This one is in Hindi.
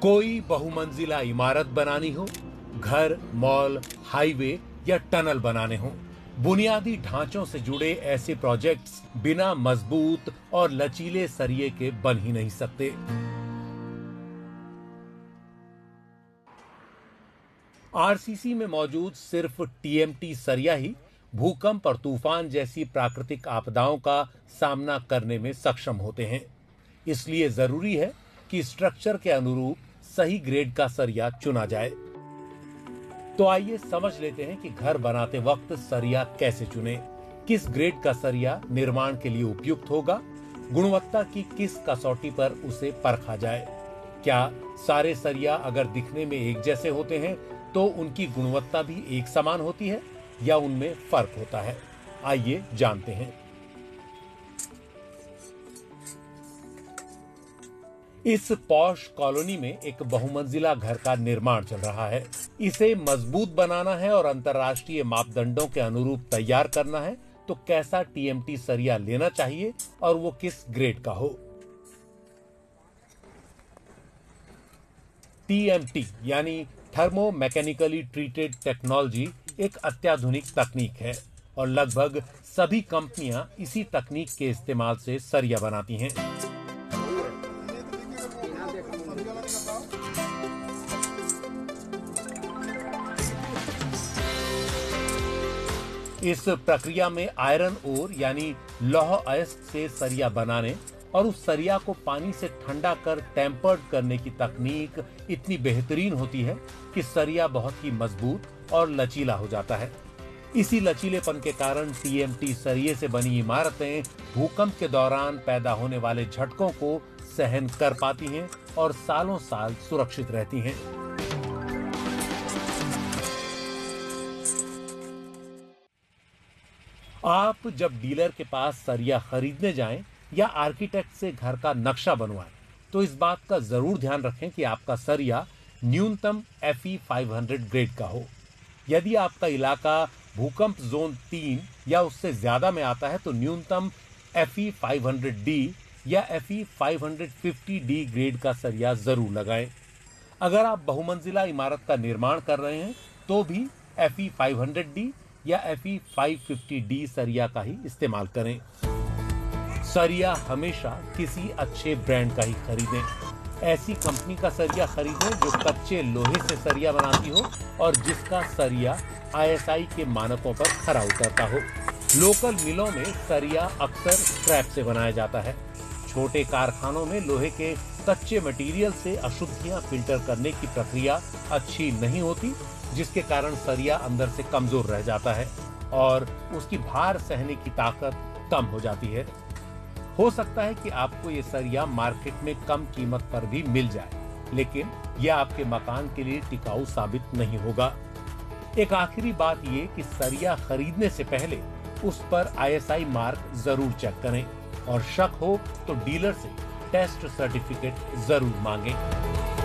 कोई बहुमंजिला इमारत बनानी हो, घर, मॉल, हाईवे या टनल बनाने हो, बुनियादी ढांचों से जुड़े ऐसे प्रोजेक्ट्स बिना मजबूत और लचीले सरिये के बन ही नहीं सकते। आरसीसी में मौजूद सिर्फ टीएमटी सरिया ही भूकंप और तूफान जैसी प्राकृतिक आपदाओं का सामना करने में सक्षम होते हैं। इसलिए जरूरी है कि स्ट्रक्चर के अनुरूप सही ग्रेड का सरिया चुना जाए। तो आइए समझ लेते हैं कि घर बनाते वक्त सरिया कैसे चुने, किस ग्रेड का सरिया निर्माण के लिए उपयुक्त होगा, गुणवत्ता की किस कसौटी पर उसे परखा जाए। क्या सारे सरिया अगर दिखने में एक जैसे होते हैं तो उनकी गुणवत्ता भी एक समान होती है या उनमें फर्क होता है? आइए जानते हैं। इस पॉश कॉलोनी में एक बहुमंजिला घर का निर्माण चल रहा है। इसे मजबूत बनाना है और अंतर्राष्ट्रीय मापदंडों के अनुरूप तैयार करना है, तो कैसा टीएमटी सरिया लेना चाहिए और वो किस ग्रेड का हो? टीएमटी यानी थर्मो मैकेनिकली ट्रीटेड टेक्नोलॉजी एक अत्याधुनिक तकनीक है और लगभग सभी कंपनियां इसी तकनीक के इस्तेमाल से सरिया बनाती हैं। इस प्रक्रिया में आयरन ओर यानी लौह अयस्क से सरिया बनाने और उस सरिया को पानी से ठंडा कर टेम्पर्ड करने की तकनीक इतनी बेहतरीन होती है कि सरिया बहुत ही मजबूत और लचीला हो जाता है। इसी लचीलेपन के कारण टीएमटी सरिये से बनी इमारतें भूकंप के दौरान पैदा होने वाले झटकों को सहन कर पाती हैं और सालों साल सुरक्षित रहती हैं। आप जब डीलर के पास सरिया खरीदने जाएं या आर्किटेक्ट से घर का नक्शा बनवाएं, तो इस बात का जरूर ध्यान रखें कि आपका सरिया न्यूनतम FE 500 ग्रेड का हो। यदि आपका इलाका भूकंप जोन 3 या उससे ज्यादा में आता है तो न्यूनतम FE 500D या FE 550D ग्रेड का सरिया जरूर लगाएं। अगर आप बहुमंजिला इमारत का निर्माण कर रहे हैं तो भी FE 500D या FE 550D सरिया का ही इस्तेमाल करें। सरिया हमेशा किसी अच्छे ब्रांड का ही खरीदें। ऐसी कंपनी का सरिया खरीदें जो कच्चे लोहे से सरिया बनाती हो और जिसका सरिया ISI के मानकों पर खरा उतरता हो। लोकल मिलों में सरिया अक्सर स्क्रैप से बनाया जाता है। छोटे कारखानों में लोहे के कच्चे मटेरियल से अशुद्धियां फिल्टर करने की प्रक्रिया अच्छी नहीं होती, जिसके कारण सरिया अंदर से कमजोर रह जाता है और उसकी भार सहने की ताकत कम हो जाती है। हो सकता है कि आपको ये सरिया मार्केट में कम कीमत पर भी मिल जाए, लेकिन यह आपके मकान के लिए टिकाऊ साबित नहीं होगा। एक आखिरी बात ये कि सरिया खरीदने से पहले उस पर ISI मार्क जरूर चेक करें और शक हो तो डीलर से टेस्ट सर्टिफिकेट जरूर मांगें।